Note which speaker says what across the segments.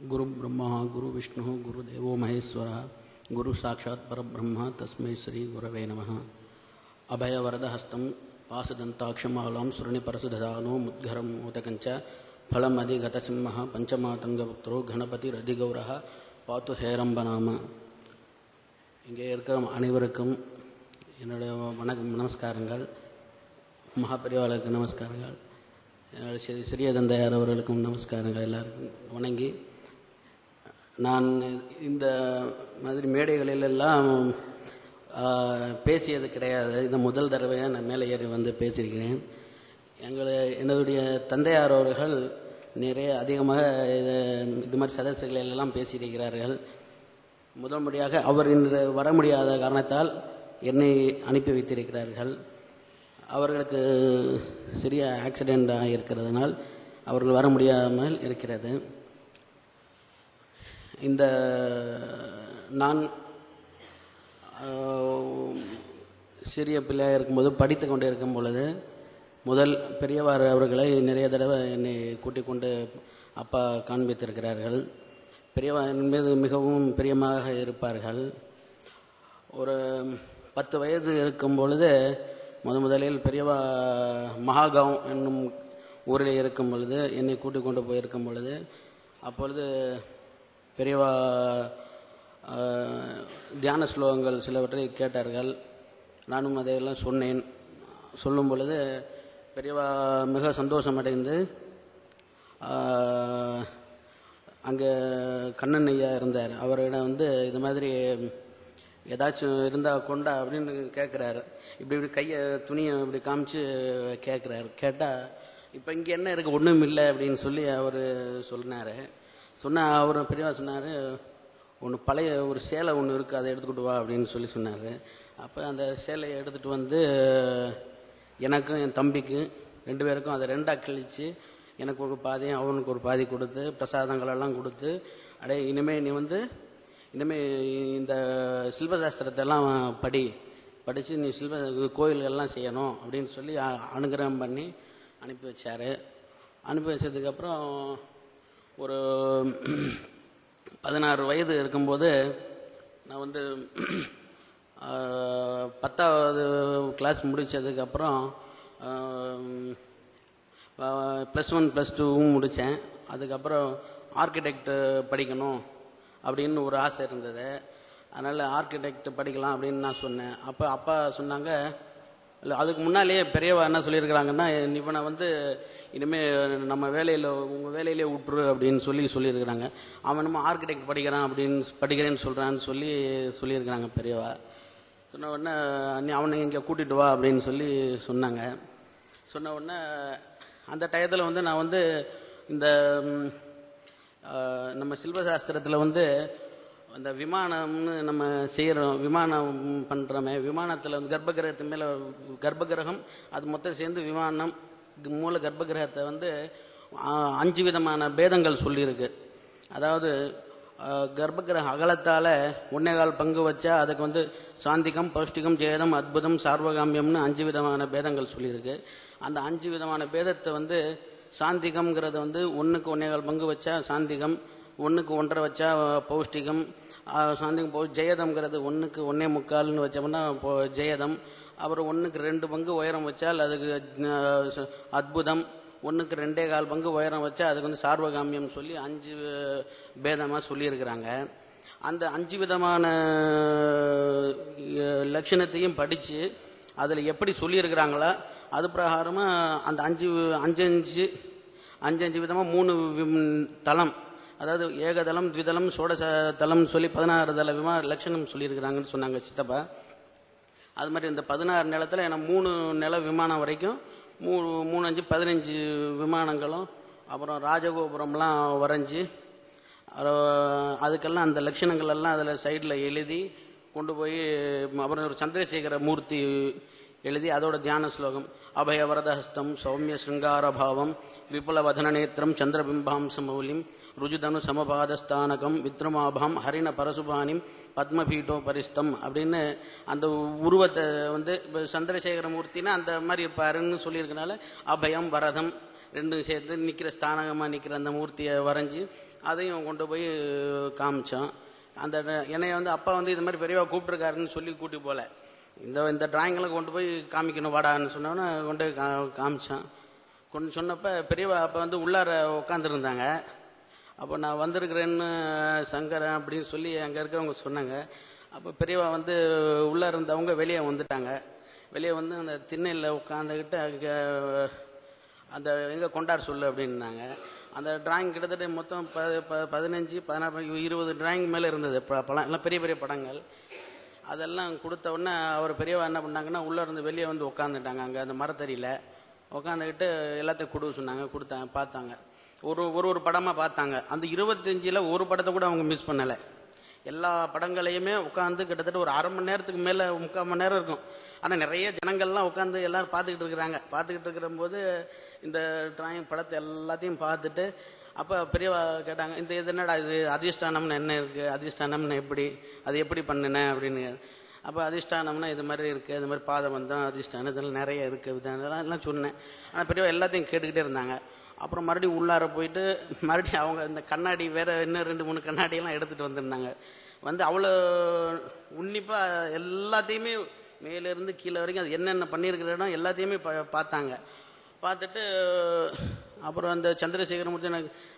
Speaker 1: गुरु ब्रह्मा गुरु विष्णु गुरुदेवो महेश्वर गुरु साक्षात् परब्रह्म तस्मै श्री गुरवे नमः। अभयवरदहस्तं पाशदन्ताक्षमालां सुरणिपरसुदधानो मुद्गरं मोदकञ्च फलमधिगतसिंहः पंचमातङ्गपुत्रो गणपतिरधिगौरः पातु हेरम्बनाम। இங்கே இருக்கிற அனைவருக்கும் என்னுடைய நமஸ்காரங்கள். மகாபெரிவாளுக்கு நமஸ்காரங்கள். சிறிய தந்தையார் அவர்களுக்கும் நமஸ்காரங்கள். எல்லாருக்கும் வணங்கி, நான் இந்த மாதிரி மேடைகளிலெல்லாம் பேசியது கிடையாது. இந்த முதல் தடவையாக நான் மேலே ஏறி வந்து பேசியிருக்கிறேன். என்னுடைய தந்தையார் அவர்கள் நிறைய அதிகமாக இது மாதிரி சதஸ்களிலெல்லாம் பேசியிருக்கிறார்கள். முதல் முறையாக அவர் இன்று வர முடியாத காரணத்தால் என்னை அனுப்பி வைத்திருக்கிறார்கள். அவர்களுக்கு சிறிய ஆக்சிடெண்ட் இருக்கிறதுனால் அவர்கள் வர முடியாமல் இருக்கிறது. இந்த நான் சிறிய பிள்ளையாக இருக்கும்போது படித்து கொண்டு இருக்கும் பொழுது முதல் பெரியவார் அவர்களை நிறைய தடவை என்னை கூட்டிக் கொண்டு அப்பா காண்பித்திருக்கிறார்கள். பெரியவார் மீது மிகவும் பிரியமாக இருப்பார்கள். ஒரு 10 வயது இருக்கும் பொழுது முதலில் பெரியவா மகாகாவ் என்னும் ஊரில் இருக்கும் பொழுது என்னை கூட்டிக் கொண்டு போயிருக்கும் பொழுது அப்பொழுது பெரியவா தியான ஸ்லோகங்கள் சிலவற்றை கேட்டார்கள். நானும் அதையெல்லாம் சொன்னேன். சொல்லும் பொழுது பெரியவா மிக சந்தோஷமடைந்து அங்கே கண்ணன் ஐயா இருந்தார். அவரிடம் இது மாதிரி ஏதாச்சும் இருந்தால் கொண்டா அப்படின்னு கேட்குறாரு. இப்படி கையை துணியை இப்படி காமிச்சு கேட்குறாரு. கேட்டால் இப்போ இங்கே என்ன இருக்குது, ஒன்றும் இல்லை அப்படின்னு சொல்லி அவர் சொன்னார். அவர் பெரியவா சொன்னார், ஒன்று பழைய ஒரு சேலை ஒன்று இருக்குது, அதை எடுத்துக்கிட்டு வா அப்படின்னு சொன்னார். அப்போ அந்த சேலையை எடுத்துகிட்டு எனக்கும் என் தம்பிக்கு 2 பேருக்கும் அதை 2ஆக கிழித்து எனக்கு ஒரு பாதியும் அவனுக்கு ஒரு பாதி கொடுத்து பிரசாதங்களெல்லாம் கொடுத்து, அடே இனிமேல் நீ இனிமேல் இந்த சில்வசாஸ்திரத்தெல்லாம் படித்து நீ கோயில்கள்லாம் செய்யணும் அப்படின்னு சொல்லி அனுகிரகம் பண்ணி அனுப்பி வச்சார். அனுப்பி வச்சதுக்கப்புறம் ஒரு 16 வயது இருக்கும்போது நான் 10வது கிளாஸ் முடித்ததுக்கப்புறம் +1 +2 முடித்தேன். அதுக்கப்புறம் ஆர்கிடெக்ட் படிக்கணும் அப்படின்னு ஒரு ஆசை இருந்தது. அதனால் ஆர்கிடெக்ட் படிக்கலாம் அப்படின்னு நான் சொன்னேன். அப்போ அப்பா சொன்னாங்க, இல்லை அதுக்கு முன்னாலேயே பெரியவா என்ன சொல்லியிருக்கிறாங்கன்னா, இவனை இனிமேல் நம்ம உங்கள் வேலையிலே விட்டுரு அப்படின்னு சொல்லியிருக்கிறாங்க. அவன் நம்ம ஆர்கிடெக்ட் படிக்கிறேன்னு சொல்கிறான்னு சொல்லியிருக்கிறாங்க பெரியவா. சொன்ன உடனே நீ அவனை இங்கே கூட்டிகிட்டு வா அப்படின்னு சொன்னாங்க. சொன்ன உடனே அந்த டயத்தில் நான் இந்த நம்ம சில்வசாஸ்திரத்தில் அந்த விமானம்னு நம்ம செய்கிறோம், விமானம் பண்ணுறோமே, விமானத்தில் கர்ப்பகிரகத்து மேலே கர்ப்பகிரகம் அது மொத்தம் சேர்ந்து விமானம் மூல கர்ப்பகிரகத்தை 5 விதமான பேதங்கள் சொல்லியிருக்கு. அதாவது கர்ப்பகிரக அகலத்தால் 1.25 பங்கு வச்சா அதுக்கு சாந்திகம், பௌஷ்டிகம், ஜெயதம், அற்புதம், சார்வகாமியம்னு 5 விதமான பேதங்கள் சொல்லியிருக்கு. அந்த 5 விதமான பேதத்தை சாந்திகம்ங்கிறது 1க்கு 1.25 பங்கு வச்சா சாந்திகம், 1க்கு 1.5 வச்சா பௌஷ்டிகம், சாந்திகம். ஜெயதம்ங்கிறது 1க்கு 1.25 வச்சோம்னா ஜெயதம். அப்புறம் 1க்கு 2 பங்கு உயரம் வச்சால் அதுக்கு அற்புதம், 1க்கு 2.25 பங்கு உயரம் வச்சா அதுக்கு சார்வகாமியம் சொல்லி 5 பேதமாக சொல்லியிருக்கிறாங்க. அந்த 5 விதமான லட்சணத்தையும் படித்து அதில் எப்படி சொல்லியிருக்கிறாங்களோ அது பிரகாரமாக அந்த 5 விதமாக 3 தலம், அதாவது ஏகதளம், த்விதளம், சோடச தலம் சொல்லி 16 தல லட்சணம் சொல்லியிருக்கிறாங்கன்னு சொன்னாங்க சித்தப்பா. அது மாதிரி இந்த 16 நிலத்தில் எனக்கு 3 நில விமானம் வரைக்கும் 3 5 15 விமானங்களும் அப்புறம் ராஜகோபுரம்லாம் வரைஞ்சி அதுக்கெல்லாம் அந்த லட்சணங்கள் எல்லாம் அதில் சைடில் எழுதி கொண்டு போய் அப்புறம் ஒரு சந்திரசேகர மூர்த்தி எழுதி அதோட தியான ஸ்லோகம் அபயவரதஹஸ்தம் சௌமிய ஸ்ருங்காரபாவம் விபுலவதனநேத்திரம் சந்திரபிம்பாம்சமௌலிம் ருஜுதனு சமபாதஸ்தானகம் வித்ருமாபாம் ஹரிண பரசுபானிம் பத்மபீட்டோ பரிஸ்தம் அப்படின்னு அந்த உருவத்தை இப்போ சந்திரசேகர மூர்த்தினா அந்த மாதிரி இருப்பாருன்னு சொல்லியிருக்கனால அபயம் வரதம் ரெண்டும் சேர்த்து நிற்கிற ஸ்தானகமாக நிற்கிற அந்த மூர்த்தியை வரைஞ்சி அதையும் கொண்டு போய் காமிச்சோம். அந்த என்னைய வந்து அப்பா வந்து இது மாதிரி பெரியவா கூப்பிட்டுருக்காருன்னு சொல்லி கூட்டி போல, இந்த டிராயிங்கெல்லாம் கொண்டு போய் காமிக்கணும் வாடான்னு சொன்னோன்னே கொண்டு போய் காமிச்சோன். கொண்டு சொன்னப்போ பெரியவா அப்போ வந்து உள்ளார உட்காந்துருந்தாங்க. அப்போ நான் வந்திருக்கிறேன்னு சங்கரன் அப்படின்னு சொல்லி அங்கே இருக்கிறவங்க சொன்னாங்க. அப்போ பெரியவா வந்து உள்ளே இருந்தவங்க வெளியே வந்துட்டாங்க. வெளியே வந்து அந்த திண்ணையில் உட்காந்துக்கிட்டு அங்கே அந்த எங்கே கொண்டாட சொல்லு அப்படின்னாங்க. அந்த டிராயிங் கிட்டத்தட்ட மொத்தம் 15, 16, 20 டிராயிங் மேலே இருந்தது. படம் எல்லாம் பெரிய பெரிய படங்கள். அதெல்லாம் கொடுத்த உடனே அவர் பெரியவா என்ன பண்ணாங்கன்னா உள்ளே இருந்து வெளியே வந்து உட்காந்துட்டாங்க. அங்கே அந்த மரத்தறியில் உட்காந்துக்கிட்டு எல்லாத்தையும் கொடு சொன்னாங்க. கொடுத்தாங்க, பார்த்தாங்க. ஒரு படமாக பார்த்தாங்க. அந்த 25ல் ஒரு படத்தை கூட அவங்க மிஸ் பண்ணலை. எல்லா படங்களையுமே உட்காந்து கிட்டத்தட்ட ஒரு அரை மணி நேரத்துக்கு மேலே 3/4 மணி நேரம் இருக்கும். ஆனால் நிறைய ஜனங்கள்லாம் உட்காந்து எல்லாரும் பார்த்துக்கிட்டு இருக்கிறாங்க. பார்த்துக்கிட்டு இருக்கிற போது இந்த டிராயிங் படத்தை எல்லாத்தையும் பார்த்துட்டு அப்போ பெரியவா கேட்டாங்க, இது என்னடா இது அதிஷ்டானம்னு என்ன இருக்குது, அதிஷ்டானம்னு எப்படி, அது எப்படி பண்ணினேன் அப்படின்னு. அப்போ அதிஷ்டானம்னா இது மாதிரி இருக்குது, இது மாதிரி பாதபந்தம் அதிஷ்டானம் இதெல்லாம் நிறைய இருக்குது இதெல்லாம் சொன்னேன். ஆனால் பெரியவா எல்லாத்தையும் கேட்டுக்கிட்டே இருந்தாங்க. அப்புறம் மறுபடியும் உள்ளார போயிட்டு மறுபடியும் அவங்க இந்த கண்ணாடி வேறு இன்னும் 2-3 கண்ணாடியெல்லாம் எடுத்துகிட்டு வந்துருந்தாங்க. வந்து அவ்வளோ உன்னிப்பாக எல்லாத்தையுமே மேலேருந்து கீழே வரைக்கும் அது என்னென்ன பண்ணியிருக்கிற இடம் எல்லாத்தையுமே பார்த்தாங்க. பார்த்துட்டு அப்புறம் அந்த சந்திரசேகரமூர்த்தி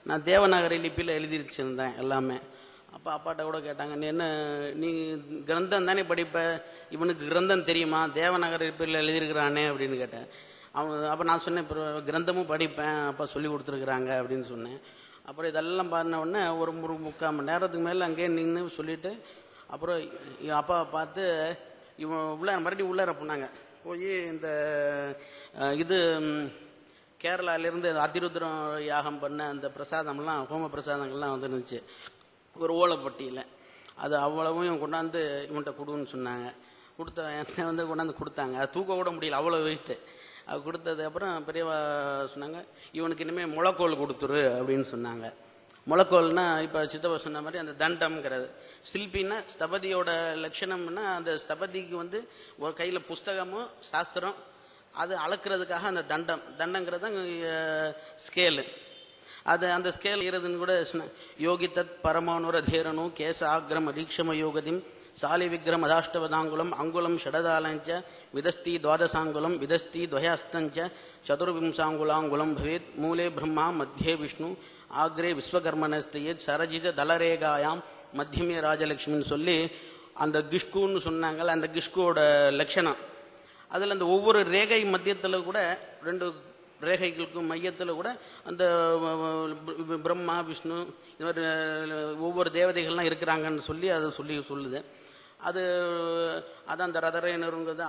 Speaker 1: நான் தேவநாகரி லிப்பியில் எழுதி வச்சுருந்தேன் எல்லாமே. அப்போ அப்பாட்ட கூட கேட்டாங்க, நீ கிரந்தம் தானே படிப்ப, இவனுக்கு கிரந்தம் தெரியுமா, தேவநாகரி லிப்பியில் எழுதியிருக்கிறானே அப்படின்னு கேட்டேன். அப்போ நான் சொன்னேன், இப்போ கிரந்தமும் படிப்பேன், அப்பா சொல்லி கொடுத்துருக்குறாங்க அப்படின்னு சொன்னேன். அப்புறம் இதெல்லாம் பாடின உடனே ஒரு 3/4 மணி நேரத்துக்கு மேலே அங்கேயே நின்று சொல்லிவிட்டு அப்புறம் அப்பாவை பார்த்து இவன் மறுபடியும் உள்ளார போனாங்க. போய் இந்த இது கேரளாவிலேருந்து அதிருத்ரம் யாகம் பண்ண அந்த பிரசாதம்லாம் ஹோம பிரசாதங்கள்லாம் வந்துருந்துச்சு ஒரு ஓலைப்பட்டியில். அது அவ்வளவும் கொண்டாந்து இவன்கிட்ட கொடுன்னு சொன்னாங்க. என்னை வந்து கொண்டாந்து கொடுத்தாங்க. அது தூக்க கூட முடியல, அவ்வளோ வெயிட்டு. அது கொடுத்தது அப்புறம் பெரியவா சொன்னாங்க, இவனுக்கு இனிமேல் முளைக்கோல் கொடுத்துரு அப்படின்னு சொன்னாங்க. முளைக்கோல்னா இப்போ சித்தப்பா சொன்ன மாதிரி அந்த தண்டம்ங்கிறது. சில்பின்னா ஸ்தபதியோட லட்சணம்னா அந்த ஸ்தபதிக்கு வந்து ஒரு கையில் புஸ்தகமும் சாஸ்திரம் அது அளக்கிறதுக்காக அந்த தண்டங்கிறது தான் ஸ்கேலு. அது அந்த ஸ்கேல் இருதுன்னு கூட சொன்னேன். யோகி தத் பரமானுர தேரனு கேச ஆக்ரம் அதீக்ஷம யோகதிம் சாலி விக்ரம் அதாஷ்டவதாங்குலம் அங்குலம் ஷடதாலஞ்ச விதஸ்தி துவாதசாங்குலம் விதஸ்தி துவயாஸ்தஞ்ச சதுர்விம்சாங்குலாங்குலம் பவேத் மூலே பிரம்மா மத்தியே விஷ்ணு ஆக்ரே விஸ்வகர்மனஸ்தேத் சரஜித தலரேகாயாம் மத்தியமே ராஜலட்சுமின்னு சொல்லி அந்த கிஷ்குன்னு சொன்னாங்கல்ல, அந்த கிஷ்குவோட லட்சணம். அதில் அந்த ஒவ்வொரு ரேகை மத்தியத்தில் கூட 2 ரேகைகளுக்கும் மையத்தில் கூட அந்த பிரம்மா விஷ்ணு இது மாதிரி ஒவ்வொரு தேவதைகள்லாம் இருக்கிறாங்கன்னு சொல்லி அதை சொல்லுது. அதான் அந்த ரதரேனருங்கிறது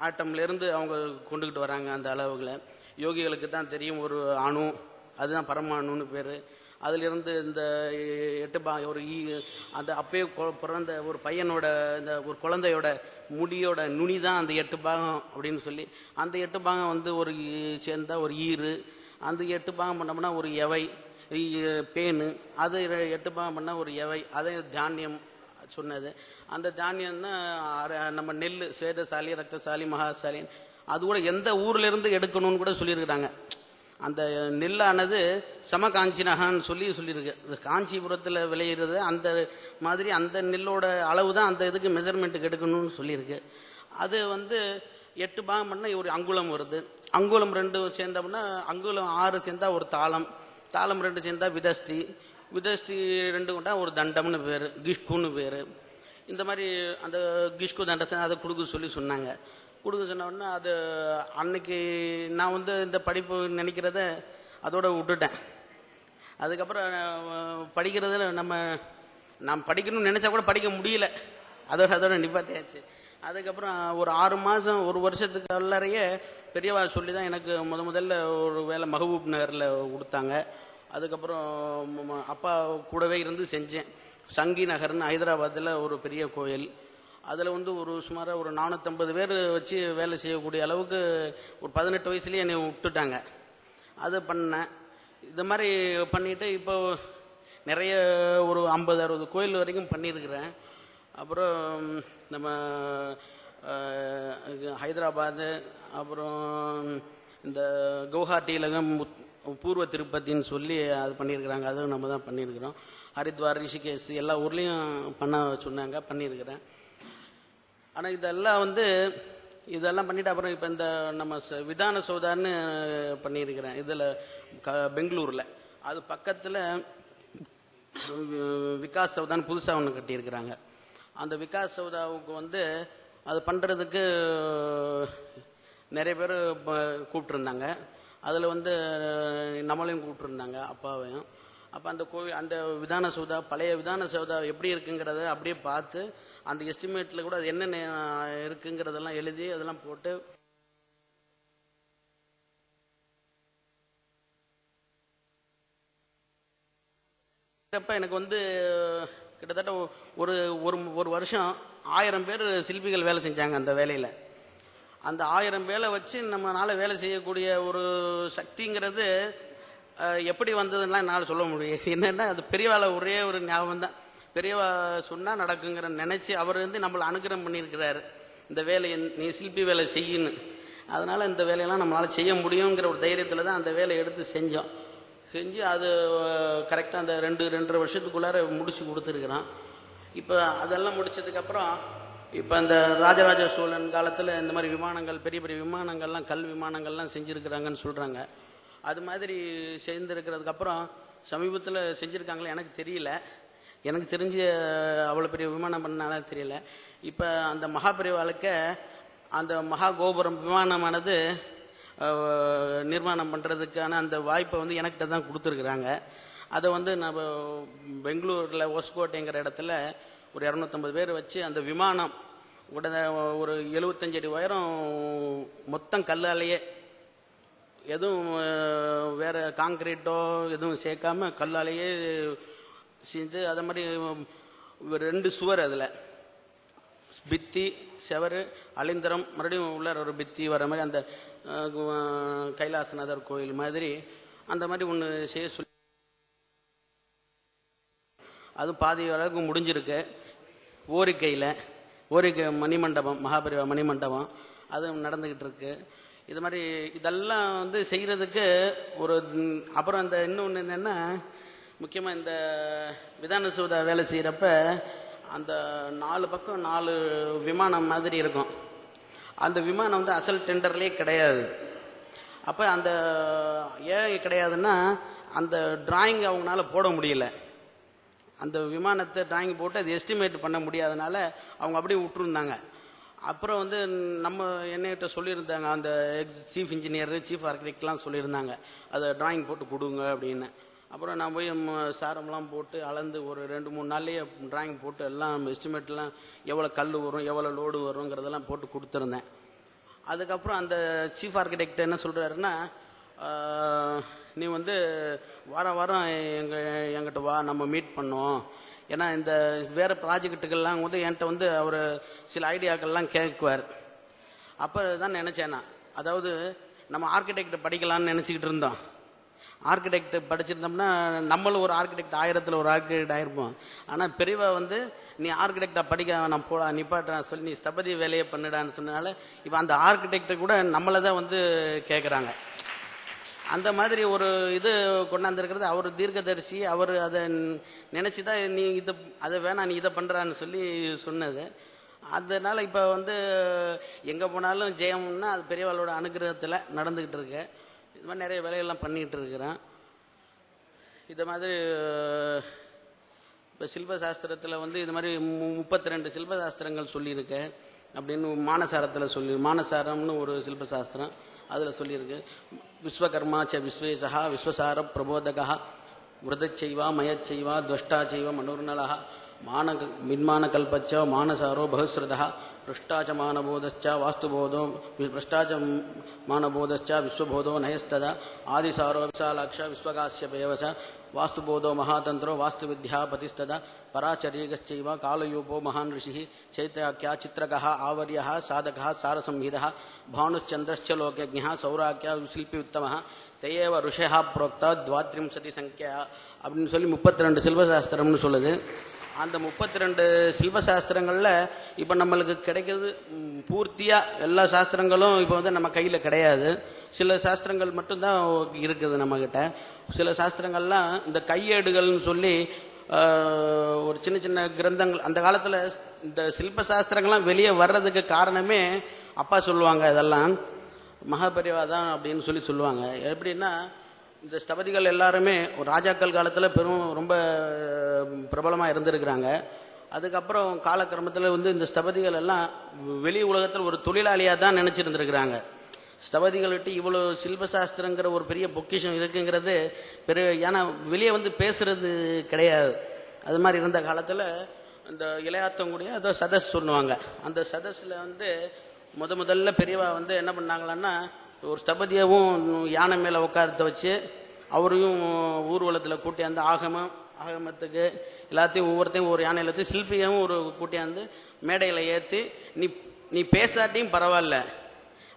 Speaker 1: ஆட்டம்லேருந்து அவங்க கொண்டுக்கிட்டு வராங்க அந்த அளவுகளை. யோகிகளுக்கு தான் தெரியும் ஒரு அணு, அதுதான் பரமாணுன்னு பேர். அதிலிருந்து இந்த 8 ஒரு அந்த அப்பயே பிறந்த ஒரு பையனோட இந்த ஒரு குழந்தையோட முடியோட நுனி தான் அந்த 8 பாகம் அப்படின்னு சொல்லி அந்த 8 பாகம் வந்து ஒரு சேர்ந்தா ஒரு ஈரு, அந்த 8 பாகம் பண்ணோம்னா ஒரு எவை பேனு, அது 8 பாகம் பண்ணால் ஒரு எவை, அதே தானியம் சொன்னது. அந்த தானியம் தான் நம்ம நெல் சேதசாலி ரத்தசாலி மகாசாலி. அது கூட எந்த ஊர்ல இருந்து எடுக்கணும்னு கூட சொல்லியிருக்கிறாங்க. அந்த நெல்லானது சமகாஞ்சினகான்னு சொல்லியிருக்கு. காஞ்சிபுரத்தில் விளையிறது அந்த மாதிரி அந்த நெல்லோட அளவு தான் அந்த இதுக்கு மெஷர்மெண்ட்டுக்கு எடுக்கணும்னு சொல்லியிருக்கு. அது வந்து 8 பாகம் பண்ணால் ஒரு அங்குலம் வருது. அங்குலம் 2 சேர்ந்தோம்னா அங்குலம் 6 சேர்ந்தா ஒரு தாளம், தாளம் 2 சேர்ந்தா விதஸ்தி, விதஸ்தி 2 கொண்டா ஒரு தண்டம்னு பேர், கிஷ்குன்னு பேர். இந்த மாதிரி அந்த கிஷ்கு தண்டத்தை அதை கொடுக்க சொன்னாங்க. கொடுக்க சொன்ன உடனே அது அன்னைக்கு நான் வந்து இந்த படிப்பு நினைக்கிறத அதோட விட்டுட்டேன். அதுக்கப்புறம் படிக்கிறதுல நான் படிக்கணும்னு நினச்சா கூட படிக்க முடியல, அதோட நிப்பாட்டியாச்சு. அதுக்கப்புறம் ஒரு 6 மாதம் 1 வருஷத்துக்கு உள்ளறையே பெரியவா சொல்லி தான் எனக்கு முதல்ல ஒரு வேலை மஹபூப் நகரில் கொடுத்தாங்க. அதுக்கப்புறம் அப்பா கூடவே இருந்து செஞ்சேன். சங்கி நகர்னு ஹைதராபாத்தில் ஒரு பெரிய கோயில், அதில் வந்து ஒரு சுமாராக ஒரு 450 பேர் வச்சு வேலை செய்யக்கூடிய அளவுக்கு ஒரு 18 வயசுலேயே என்னை விட்டுட்டாங்க. அது பண்ணேன். இது மாதிரி பண்ணிவிட்டு இப்போ நிறைய ஒரு 50-60 கோயில் வரைக்கும் பண்ணியிருக்கிறேன். அப்புறம் நம்ம ஹைதராபாது, அப்புறம் இந்த கவுஹாட்டியில் பூர்வ திருப்பதின்னு சொல்லி அது பண்ணியிருக்கிறாங்க. அதுவும் நம்ம தான் பண்ணியிருக்கிறோம். ஹரித்வார், ரிஷிகேஷ் எல்லா ஊர்லேயும் பண்ண சொன்னாங்க, பண்ணியிருக்கிறேன். ஆனால் இதெல்லாம் பண்ணிவிட்டு அப்புறம் இப்போ இந்த நம்ம விதான சௌதான்னு பண்ணியிருக்கிறேன். இதில் பெங்களூரில் அது பக்கத்தில் விகாஸ் சௌதான்னு புதுசாக ஒன்று கட்டியிருக்கிறாங்க. அந்த விகாஸ் சௌதாவுக்கு அது பண்ணுறதுக்கு நிறைய பேர் கூப்பிட்டுருந்தாங்க. அதில் நம்மளையும் கூப்பிட்டுருந்தாங்க, அப்பாவையும். அப்போ அந்த கோவில், அந்த விதான சௌதா, பழைய விதான சௌதா எப்படி இருக்குங்கிறத அப்படியே பார்த்து அந்த எஸ்டிமேட்டில் கூட அது என்னென்ன இருக்குங்கிறதெல்லாம் எழுதி அதெல்லாம் போட்டு எனக்கு கிட்டத்தட்ட ஒரு வருஷம் 1000 பேர் சிற்பிகள் வேலை செஞ்சாங்க. அந்த வேலையில் அந்த 1000 பேரை வச்சு நம்மளால வேலை செய்யக்கூடிய ஒரு சக்திங்கிறது எப்படி வந்ததுன்னா என்னால் சொல்ல முடியும். என்னன்னா அது பெரியவாளை ஒரே ஒரு ஞாபகம் தான். பெரியவா சொன்னா நடக்குங்கிற நினைச்சு அவர் நம்மளை அனுகிரகம் பண்ணியிருக்கிறாரு. இந்த வேலையை நீ சிற்பி வேலை செய்யணும், அதனால இந்த வேலையெல்லாம் நம்மளால செய்ய முடியுங்கிற ஒரு தைரியத்தில் தான் அந்த வேலையை எடுத்து செஞ்சு அது கரெக்டாக அந்த 2-2.5 வருஷத்துக்குள்ளார முடிச்சு கொடுத்துருக்குறான். இப்போ அதெல்லாம் முடிச்சதுக்கப்புறம் இப்போ இந்த ராஜராஜ சோழன் காலத்தில் இந்த மாதிரி விமானங்கள், பெரிய பெரிய விமானங்கள்லாம், கல் விமானங்கள்லாம் செஞ்சுருக்கிறாங்கன்னு சொல்கிறாங்க. அது மாதிரி செய்திருக்கிறதுக்கப்புறம் சமீபத்தில் செஞ்சுருக்காங்களே எனக்கு தெரியல. எனக்கு தெரிஞ்ச அவ்வளோ பெரிய விமானம் பண்ணாலே தெரியல. இப்போ அந்த மகாபெரிவாளுக்கு அந்த மகா கோபுரம் விமானமானது நிர்மாணம் பண்ணுறதுக்கான அந்த வாய்ப்பை எனக்கிட்ட தான் கொடுத்துருக்குறாங்க. அதை நம்ம பெங்களூரில் ஒஸ்கோட்டைங்கிற இடத்துல ஒரு 250 பேர் வச்சு அந்த விமானம் ஒரு 75 அடி உயரம் மொத்தம் கல்லாலேயே, எதுவும் வேற காங்கிரீட்டோ எதுவும் சேர்க்காம கல்லாலேயே செஞ்சு, அதை மாதிரி 2 சுவர், அதில் பித்தி செவரு அலிந்தரம், மறுபடியும் உள்ள ஒரு பித்தி வர மாதிரி அந்த கைலாசநாதர் கோயில் மாதிரி அந்த மாதிரி ஒன்று செய்ய சொல்லி அது பாதி அளவுக்கு முடிஞ்சிருக்கு. ஓரிக்கை மணிமண்டபம், மகாபெரிவா மணிமண்டபம் அது நடந்துக்கிட்டு இருக்கு. இது மாதிரி இதெல்லாம் செய்கிறதுக்கு ஒரு அப்புறம் இந்த இன்னொன்று என்னென்னா, முக்கியமாக இந்த விதான சௌதா வேலை செய்கிறப்ப அந்த 4 பக்கம் 4 விமானம் மாதிரி இருக்கும். அந்த விமானம் அசல் டெண்டர்லேயே கிடையாது. அப்போ அந்த ஏன் கிடையாதுன்னா, அந்த டிராயிங் அவங்களால போட முடியல. அந்த விமானத்தை டிராயிங் போட்டு அது எஸ்டிமேட் பண்ண முடியாதனால அவங்க அப்படியே விட்டுருந்தாங்க. அப்புறம் நம்ம என்னகிட்ட சொல்லியிருந்தாங்க, அந்த சீஃப் இன்ஜினியர், சீஃப் ஆர்கிடெக்ட்லாம் சொல்லியிருந்தாங்க அதை டிராயிங் போட்டு கொடுங்க அப்படின்னு. அப்புறம் நான் போய் சாரம்லாம் போட்டு அளந்து ஒரு 2-3 நாள்லேயே டிராயிங் போட்டு எல்லாம் எஸ்டிமேட்லாம் எவ்வளோ கல் வரும், எவ்வளோ லோடு வருங்கிறதெல்லாம் போட்டு கொடுத்துருந்தேன். அதுக்கப்புறம் அந்த சீஃப் ஆர்கிடெக்ட் என்ன சொல்கிறாருன்னா, நீ வாரம் வாரம் என்கிட்ட வா, நம்ம மீட் பண்ணோம். ஏன்னா இந்த வேறு ப்ராஜெக்டுகள்லாம் என்கிட்ட அவர் சில ஐடியாக்கள்லாம் கேட்குவார். அப்போ தான் நினச்சேன் நான், அதாவது நம்ம ஆர்கிடெக்ட் படிக்கலான்னு நினச்சிக்கிட்டு இருந்தோம். ஆர்கிடெக்ட் படிச்சிருந்தோம்னா நம்மளும் ஒரு ஆர்கிடெக்ட் 1000ல் ஒரு ஆர்கிடெக்ட் ஆகிருப்போம். ஆனால் பெரியவா நீ ஆர்கிடெக்டாக படிக்க நான் போடா, நிப்பாட்டுறான் சொல்லி நீ ஸ்தபதி வேலையை பண்ணிடான்னு சொன்னனால இப்போ அந்த ஆர்கிடெக்டை கூட நம்மளை தான் கேட்குறாங்க. அந்த மாதிரி ஒரு இது கொண்டாந்துருக்கிறது அவர் தீர்க்கதரிசி. அவர் அதை நினச்சி தான் நீ அதை வேணாம், நீ இதை பண்ணுறான்னு சொல்லி சொன்னது. அதனால் இப்போ எங்கே போனாலும் ஜெயம்னா அது பெரியவாளோட அனுகிரகத்தில் நடந்துக்கிட்டு இருக்கு. இது மாதிரி நிறைய வேலைகள்லாம் பண்ணிக்கிட்டு இருக்கிறேன். இது மாதிரி இப்போ சில்பசாஸ்திரத்தில் இது மாதிரி 32 சில்பசாஸ்திரங்கள் சொல்லியிருக்கேன் அப்படின்னு மானசாரத்தில் மானசாரம்னு ஒரு சில்பசாஸ்திரம் அதில் சொல்லியிருக்கு. விஸ்வகர்மா ச விஸ்வேசா விஸ்வசார பிரபோதகா விரதச்சைவா மயச்சைவா துவஷ்டாச்சைவ மனோர்நலா மின்மானகல்பச்ச மானசாரோ பகுஸ்ரதா பृष्टाच मानबोधश्च वास्तुबोधो पृष्टाच मानबोधश्च विश्वबोधो नयस्तदा आदिसारो विशालाक्ष विश्वकाश्यपेव च वास्तुबोधो महातंत्रो वास्तुविद्या पतिस्तदा पराचर्यगश्चैव कालयूपो महान् ऋषिः चैत्राख्या चित्रकः आवर्यः साधकः सारसंहितः भानुश्चन्द्रश्च लोकज्ञः सौराख्या शिल्पी उत्तमः तेयेव ऋषयः प्रोक्ता 32 संख्या அப்படின்னு சொல்லி 32 சில்பசாஸ்திரம்னு சொல்லுது. அந்த 32 சில்பசாஸ்திரங்களில் இப்போ நம்மளுக்கு கிடைக்கிறது பூர்த்தியாக எல்லா சாஸ்திரங்களும் இப்போ நம்ம கையில் கிடையாது. சில சாஸ்திரங்கள் மட்டும்தான் இருக்குது நம்மக்கிட்ட. சில சாஸ்திரங்கள்லாம் இந்த கையேடுகள்னு சொல்லி ஒரு சின்ன சின்ன கிரந்தங்கள் அந்த காலத்தில் இந்த சில்ப சாஸ்திரங்கள்லாம் வெளியே வர்றதுக்கு காரணமே அப்பா சொல்லுவாங்க, இதெல்லாம் மகாபரிவா தான் அப்படின்னு சொல்லி சொல்லுவாங்க. எப்படின்னா இந்த ஸ்தபதிகள் எல்லாருமே ராஜாக்கள் காலத்தில் ரொம்ப பிரபலமாக இருந்திருக்கிறாங்க. அதுக்கப்புறம் காலக்கிரமத்தில் இந்த ஸ்தபதிகள் எல்லாம் வெளி உலகத்தில் ஒரு தொழிலாளியாக தான் நினைச்சிருந்துருக்கிறாங்க. ஸ்தபதிகள்கிட்ட இவ்வளோ சில்பசாஸ்திரங்கிற ஒரு பெரிய பொக்கிஷம் இருக்குங்கிறது பெரிய, ஏன்னா வெளியே பேசுறது கிடையாது. அது மாதிரி இருந்த காலத்தில் இந்த இளையாத்தங்குடிய ஏதோ சதஸ் சொல்லுவாங்க. அந்த சதஸில் முதல்ல பெரியவா என்ன பண்ணாங்களான்னா, ஒரு ஸ்தபதியவும் யானை மேலே உட்காரத்தை வச்சு அவரையும் ஊர்வலத்தில் கூட்டியாந்து ஆகமத்துக்கு எல்லாத்தையும் ஒவ்வொருத்தையும் ஒரு யானையில் வச்சு சில்பியவும் ஒரு கூட்டியாந்து மேடையில் ஏற்றி, நீ பேசாட்டியும் பரவாயில்ல,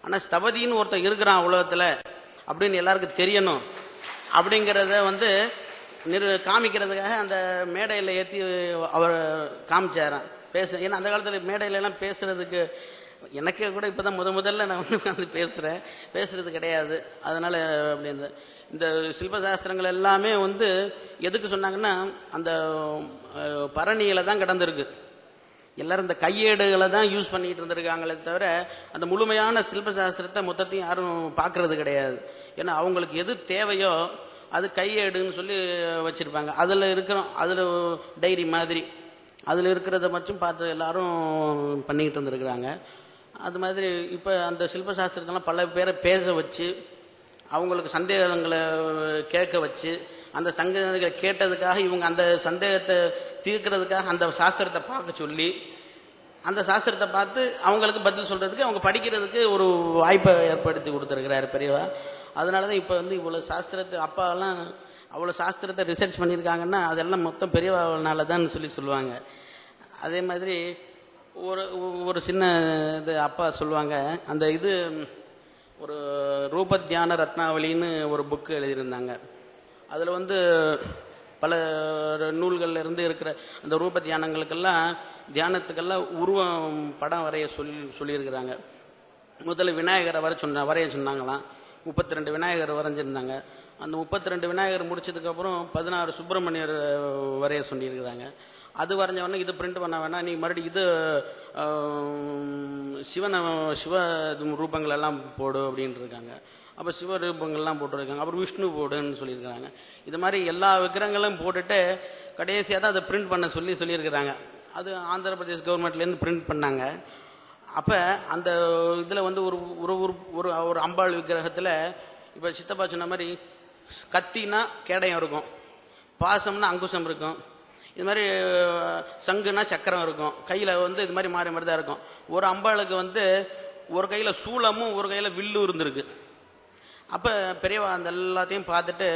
Speaker 1: ஆனால் ஸ்தபதின்னு ஒருத்தர் இருக்கிறான் உலகத்தில் அப்படின்னு எல்லாருக்கும் தெரியணும் அப்படிங்கிறத காமிக்கிறதுக்காக அந்த மேடையில் ஏற்றி அவர் காமிச்சாரான் ஏன்னா அந்த காலத்தில் மேடையில எல்லாம் பேசுறதுக்கு எனக்கே கூட இப்போதான் முதல்ல நான் பேசுறது கிடையாது. அதனால அப்படி இந்த சில்பசாஸ்திரங்கள் எல்லாமே எதுக்கு சொன்னாங்கன்னா, அந்த பரணியில தான் கிடந்திருக்கு. எல்லாரும் இந்த கையேடுகளை தான் யூஸ் பண்ணிட்டு இருந்திருக்காங்களே தவிர அந்த முழுமையான சில்பசாஸ்திரத்தை மொத்தத்தையும் யாரும் பார்க்கறது கிடையாது. ஏன்னா அவங்களுக்கு எது தேவையோ அது கையேடுன்னு சொல்லி வச்சிருப்பாங்க. அதில் டைரி மாதிரி அதில் இருக்கிறத மட்டும் பார்த்து எல்லாரும் பண்ணிக்கிட்டு இருந்திருக்கிறாங்க. அது மாதிரி இப்போ அந்த சில்பசாஸ்திரத்தெல்லாம் பல பேரை பேச வச்சு அவங்களுக்கு சந்தேகங்களை கேட்க வச்சு அந்த சந்தேகங்களை கேட்டதுக்காக இவங்க அந்த சந்தேகத்தை தீர்க்கிறதுக்காக அந்த சாஸ்திரத்தை பார்க்க சொல்லி அந்த சாஸ்திரத்தை பார்த்து அவங்களுக்கு பதில் சொல்றதுக்கு அவங்க படிக்கிறதுக்கு ஒரு வாய்ப்பை ஏற்படுத்தி கொடுத்துருக்கிறாரு பெரியவா. அதனால தான் இப்போ இவ்வளோ சாஸ்திரத்தை அப்பாவெல்லாம் அவ்வளோ சாஸ்திரத்தை ரிசர்ச் பண்ணியிருக்காங்கன்னா அதெல்லாம் மொத்தம் பெரியவானால தான் சொல்லுவாங்க. அதே மாதிரி ஒரு சின்ன இது அப்பா சொல்லுவாங்க, அந்த ஒரு ரூபத்தியான ரத்னாவளின்னு ஒரு புக்கு எழுதியிருந்தாங்க. அதில் பல நூல்கள்ல இருந்து இருக்கிற அந்த ரூப தியானத்துக்கெல்லாம் உருவம் படம் வரைய சொல்லியிருக்கிறாங்க. முதல்ல விநாயகரை வரைய சொன்னாங்களாம். 32 விநாயகர் வரைஞ்சிருந்தாங்க. அந்த 32 விநாயகர் முடிச்சதுக்கப்புறம் 16 சுப்பிரமணியர் வரைய சொல்லியிருக்கிறாங்க. அது வரைஞ்சவொடனே இது பிரிண்ட் பண்ண வேணாம், நீ மறுபடியும் இது சிவ ரூபங்கள் எல்லாம் போடு அப்படின்னு இருக்காங்க. அப்போ சிவ ரூபங்கள்லாம் போட்டுருக்காங்க. அப்புறம் விஷ்ணு போடுன்னு சொல்லியிருக்கிறாங்க. இது மாதிரி எல்லா விக்கிரகங்களும் போட்டுட்டு கடைசியாக தான் அதை பிரிண்ட் பண்ண சொல்லியிருக்கிறாங்க. அது ஆந்திர பிரதேஷ் கவர்மெண்ட்லேருந்து பிரிண்ட் பண்ணாங்க. அப்போ அந்த இதில் ஒரு ஒரு அம்பாள் விக்கிரகத்தில் இப்போ சித்தப்பா சொன்ன மாதிரி கத்தினா கேடயம் இருக்கும், பாசம்னா அங்குசம் இருக்கும், இது மாதிரி சங்குனா சக்கரம் இருக்கும், கையில் இது மாதிரி மாறி தான் இருக்கும். ஒரு அம்பாளுக்கு ஒரு கையில் சூளமும் ஒரு கையில் வில்லு இருந்திருக்கு. அப்போ பெரியவா அந்த எல்லாத்தையும் பார்த்துட்டு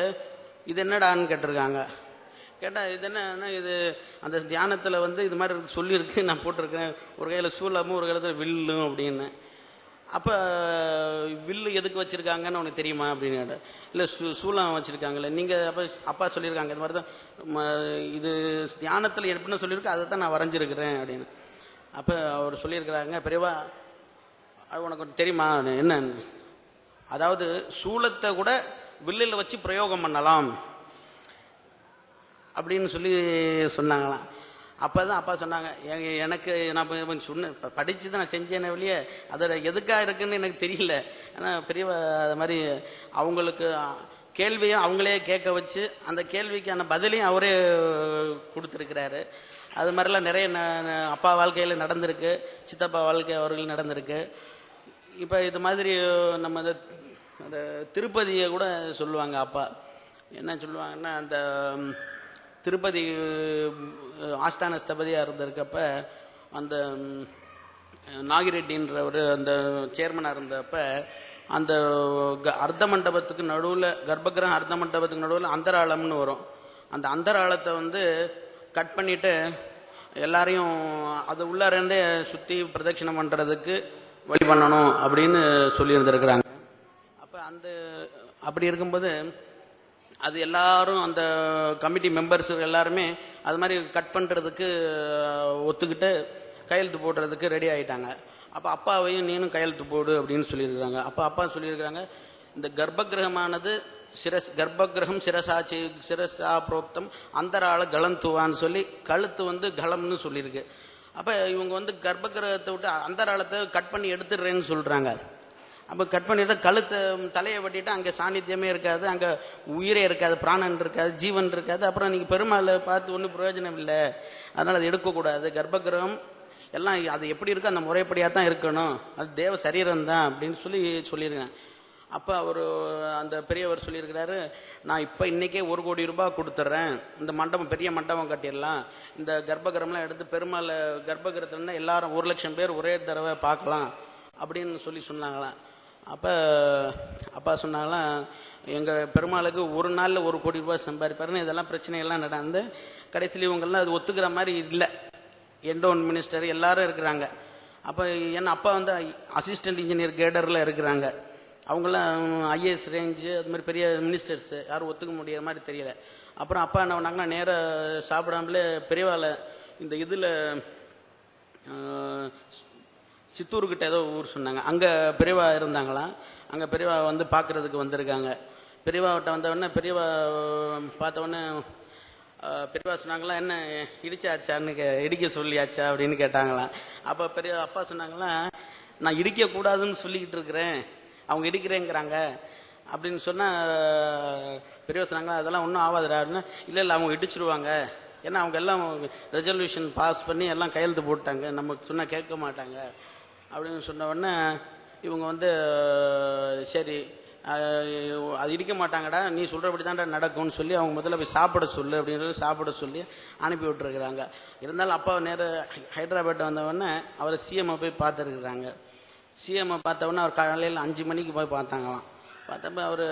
Speaker 1: இது என்னடான்னு கேட்டிருக்காங்க. கேட்டால் இது என்ன, இது அந்த தியானத்தில் இது மாதிரி சொல்லியிருக்கு, நான் போட்டிருக்கேன், ஒரு கையில் சூளமும் ஒரு கையில் வில்லும் அப்படின்னு. அப்போ வில்லு எதுக்கு வச்சுருக்காங்கன்னு உனக்கு தெரியுமா அப்படின்னு கேட்டேன். இல்லை சூளம் வச்சுருக்காங்களே நீங்கள். அப்பா சொல்லியிருக்காங்க இது மாதிரி தான் இது தியானத்தில் எப்படின்னு சொல்லியிருக்கு, அதை தான் நான் வரைஞ்சிருக்கிறேன் அப்படின்னு. அப்போ அவர் சொல்லியிருக்கிறாங்க, பெரியவா உனக்கு தெரியுமா என்ன, அதாவது சூளத்தை கூட வில்லில் வச்சு பிரயோகம் பண்ணலாம் அப்படின்னு சொன்னாங்களாம். அப்போ தான் அப்பா சொன்னாங்க, எனக்கு நான் சொன்னேன், படித்து தான் நான் செஞ்சேனே வெளியே அதோட எதுக்காக இருக்குன்னு எனக்கு தெரியல. ஆனால் பெரியவா அது மாதிரி அவங்களுக்கு கேள்வியும் அவங்களே கேட்க வச்சு அந்த கேள்விக்கான பதிலையும் அவரே கொடுத்துருக்கிறாரு. அது மாதிரிலாம் நிறைய அப்பா வாழ்க்கையில் நடந்திருக்கு, சித்தப்பா வாழ்க்கை அவர்கள் நடந்திருக்கு. இப்போ இது மாதிரி நம்ம அந்த திருப்பதியை கூட சொல்லுவாங்க. அப்பா என்ன சொல்லுவாங்கன்னா, அந்த திருப்பதி ஆஸ்தான ஸ்தபதியாக இருந்திருக்கப்ப அந்த நாகிரெட்டின்றவர் அந்த சேர்மனாக இருந்தப்ப அந்த அர்த்த மண்டபத்துக்கு நடுவில், கர்ப்பகிரகம் அர்த்த மண்டபத்துக்கு நடுவில் அந்தராளம்னு வரும். அந்த அந்தராளத்தை கட் பண்ணிட்டு எல்லாரையும் அது உள்ளாரே சுற்றி பிரதட்சிணம் பண்ணுறதுக்கு வழி பண்ணணும் அப்படின்னு சொல்லியிருந்திருக்கிறாங்க. அப்போ அப்படி இருக்கும்போது அது எல்லாரும் அந்த கமிட்டி மெம்பர்ஸ் எல்லாருமே அது மாதிரி கட் பண்ணுறதுக்கு ஒத்துக்கிட்டு கையெழுத்து போடுறதுக்கு ரெடி ஆகிட்டாங்க. அப்போ அப்பாவையும் நீனும் கையெழுத்து போடு அப்படின்னு சொல்லியிருக்கிறாங்க. அப்போ அப்பா சொல்லியிருக்கிறாங்க, இந்த கர்ப்பகிரகமானது கர்ப்பகிரகம் சிரசா புரோக்தம் அந்தராள கலந்துவான்னு சொல்லி கழுத்து வந்து கலம்னு சொல்லியிருக்கு. அப்போ இவங்க வந்து கர்ப்பகிரகத்தை விட்டு அந்தராளத்தை கட் பண்ணி எடுத்துடுறேன்னு சொல்கிறாங்க. அப்போ கட் பண்ணிட்டு கழுத்தை தலையை வெட்டிட்டு அங்கே சாநித்தியமே இருக்காது, அங்கே உயிரே இருக்காது, பிராணன் இருக்காது, ஜீவன் இருக்காது. அப்புறம் நீங்கள் பெருமாளை பார்த்து ஒன்றும் பிரயோஜனம் இல்லை. அதனால் அது எடுக்கக்கூடாது. கர்ப்பகிரகம் எல்லாம் அது எப்படி இருக்கோ அந்த முறைப்படியாக தான் இருக்கணும், அது தேவ சரீரம் தான் அப்படின்னு சொல்லியிருக்கேன். அப்போ அவர் அந்த பெரியவர் சொல்லியிருக்கிறாரு, நான் இப்போ இன்றைக்கே 1 கோடி ரூபாய் கொடுத்துட்றேன், இந்த மண்டபம் பெரிய மண்டபம் கட்டிடலாம், இந்த கர்ப்பகிரகம்லாம் எடுத்து பெருமாள் கர்ப்பகிரகத்துலன்னா எல்லாரும் 1 லட்சம் பேர் ஒரே தடவை பார்க்கலாம் அப்படின்னு சொன்னாங்களாம். அப்பா சொன்னாங்களாம், எங்கள் பெருமாளுக்கு ஒரு நாளில் 1 கோடி ரூபாய் சம்பாதிப்பாருன்னு. இதெல்லாம் பிரச்சனைகள்லாம் நடந்து கடைசியில் இவங்கெல்லாம் அது ஒத்துக்கிற மாதிரி இல்லை. எண்டோன் மினிஸ்டர் எல்லாரும் இருக்கிறாங்க. அப்போ ஏன்னா அப்பா வந்து அசிஸ்டன்ட் இன்ஜினியர் கேடரில் இருக்கிறாங்க. அவங்களாம் ஐஏஎஸ் ரேஞ்சு அது மாதிரி பெரிய மினிஸ்டர்ஸ், யாரும் ஒத்துக்க முடியாத மாதிரி தெரியல. அப்புறம் அப்பா என்ன பண்ணாங்கன்னா, நேராக சாப்பிடாமலே பெரியவாளை இந்த இதில் சித்தூர்கிட்ட ஏதோ ஊர் சொன்னாங்க, அங்கே பெரியவா இருந்தாங்களாம். அங்கே பெரியவா வந்து பார்க்குறதுக்கு வந்திருக்காங்க. பெரியவாட்ட வந்தவொடனே பெரியவா பார்த்தவொடனே பெரியவா சொன்னாங்களாம், என்ன இடிச்சாச்சான்னு இடிக்க சொல்லியாச்சா அப்படின்னு கேட்டாங்களாம். அப்போ அப்பா சொன்னாங்களாம், நான் இடிக்கக்கூடாதுன்னு சொல்லிக்கிட்டு இருக்கிறேன், அவங்க இடிக்கிறேங்கிறாங்க அப்படின்னு சொன்னால் பெரியவா சொன்னாங்களா, அதெல்லாம் ஒன்றும் ஆகாதுடா அப்படின்னா, இல்லை அவங்க இடிச்சிருவாங்க, ஏன்னா அவங்க எல்லாம் ரெசல்யூஷன் பாஸ் பண்ணி எல்லாம் கையெழுத்து போட்டாங்க, நமக்கு சொன்னால் கேட்க மாட்டாங்க அப்படின்னு சொன்ன உடனே இவங்க வந்து சரி அது இடிக்க மாட்டாங்கடா, நீ சொல்கிறபடி தான்டா நடக்கும்னு சொல்லி அவங்க முதல்ல போய் சாப்பிட சொல்லு அப்படின்னு சாப்பிட சொல்லி அனுப்பி விட்டுருக்குறாங்க. இருந்தாலும் அப்பா நேராக ஹைதராபாத் வந்தவொடனே அவரை சிஎம்ஐ போய் பார்த்துருக்குறாங்க. சிஎம்ஐ பார்த்தவொடனே அவர் காலையில் 5 மணிக்கு போய் பார்த்தாங்களாம். பார்த்தப்ப அவர்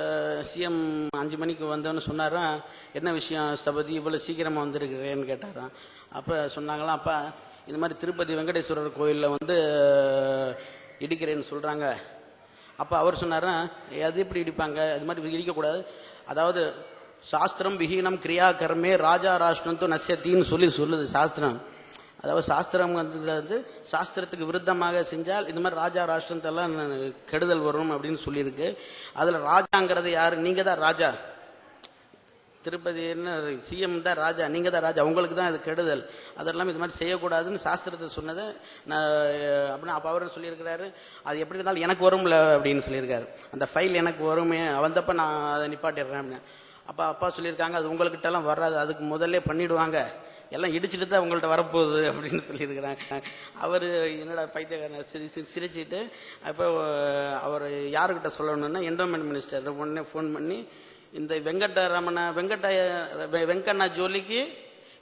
Speaker 1: சிஎம் 5 மணிக்கு வந்தோன்னு சொன்னாராம், என்ன விஷயம் ஸ்தபதி இவ்வளோ சீக்கிரமாக வந்திருக்கிறேன்னு கேட்டாராம். அப்போ சொன்னாங்களாம், அப்பா இந்த மாதிரி திருப்பதி வெங்கடேஸ்வரர் கோயிலில் வந்து இடிக்கிறேன்னு சொல்கிறாங்க. அப்போ அவர் சொன்னாராம், அது எப்படி இடிப்பாங்க, அது மாதிரி இடிக்கக்கூடாது, அதாவது சாஸ்திரம் விஹீனம் கிரியா கர்மே ராஜா ராஷ்டிரம் நசியத்தின்னு சொல்லுது சாஸ்திரம். அதாவது சாஸ்திரம் வந்து சாஸ்திரத்துக்கு விருத்தமாக செஞ்சால் இந்த மாதிரி ராஜா ராஷ்டிரத்தெல்லாம் கெடுதல் வரும் அப்படின்னு சொல்லியிருக்கு. அதில் ராஜாங்கிறது யாரு, நீங்கள் தான் ராஜா. திருப்பதி என்ன சிஎம் தான் ராஜா, நீங்கள் தான் ராஜா, உங்களுக்கு தான் அது கெடுதல், அதெல்லாம் இது மாதிரி செய்யக்கூடாதுன்னு சாஸ்திரத்தை சொன்னதை நான் அப்படின்னு அப்போ அவரும் சொல்லியிருக்கிறாரு. அது எப்படி இருந்தாலும் எனக்கு வரும்ல அப்படின்னு சொல்லியிருக்காரு. அந்த ஃபைல் எனக்கு வருமே, வந்தப்போ நான் அதை நிப்பாட்டிடுறேன் அப்படின்னு. அப்பா சொல்லியிருக்காங்க, அது உங்கள்கிட்டலாம் வராது, அதுக்கு முதல்ல பண்ணிவிடுவாங்க, எல்லாம் இடிச்சுட்டு தான் உங்கள்கிட்ட வரப்போகுது அப்படின்னு சொல்லியிருக்கிறாங்க. அவர் என்னடா பைத்தியக்காரன் சிரிச்சுட்டு அப்போ அவர் யாருக்கிட்ட சொல்லணும்னா என்டோமெண்ட் மினிஸ்டர் உடனே ஃபோன் பண்ணி, இந்த வெங்கண்ணா ஜோலிக்கு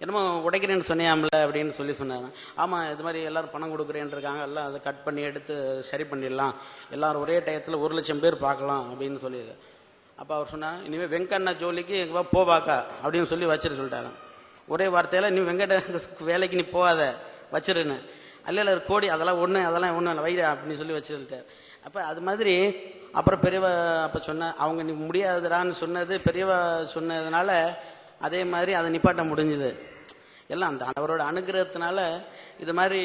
Speaker 1: என்னமோ உடைக்கிறேன்னு சொன்னியாமல அப்படின்னு சொன்னாங்க. ஆமாம், இது மாதிரி எல்லாரும் பணம் கொடுக்குறேன்னு இருக்காங்க, எல்லாம் அதை கட் பண்ணி எடுத்து சரி பண்ணிடலாம், எல்லாரும் ஒரே டயத்தில் 1 லட்சம் பேர் பார்க்கலாம் அப்படின்னு சொல்லியிருக்காரு. அப்போ அவர் சொன்னார், இனிமேல் வெங்கண்ணா ஜோலிக்கு எங்கே போவாக்கா அப்படின்னு சொல்லி சொல்லிட்டாங்க. ஒரே வார்த்தையில், நீ வெங்கட வேலைக்கு நீ போகாத வச்சிருன்னு. அல்ல கோடி அதெல்லாம் ஒன்றும் வைடா அப்படின்னு சொல்லி வச்சுருட்டார். அப்போ அது மாதிரி அப்புறம் பெரியவா அப்போ அவங்க நீ முடியாதுடான்னு சொன்னது பெரியவா சொன்னதுனால அதே மாதிரி அதை நிப்பாட்ட முடிஞ்சுது. எல்லாம் அந்த அவரோட அனுகிரகத்தினால இது மாதிரி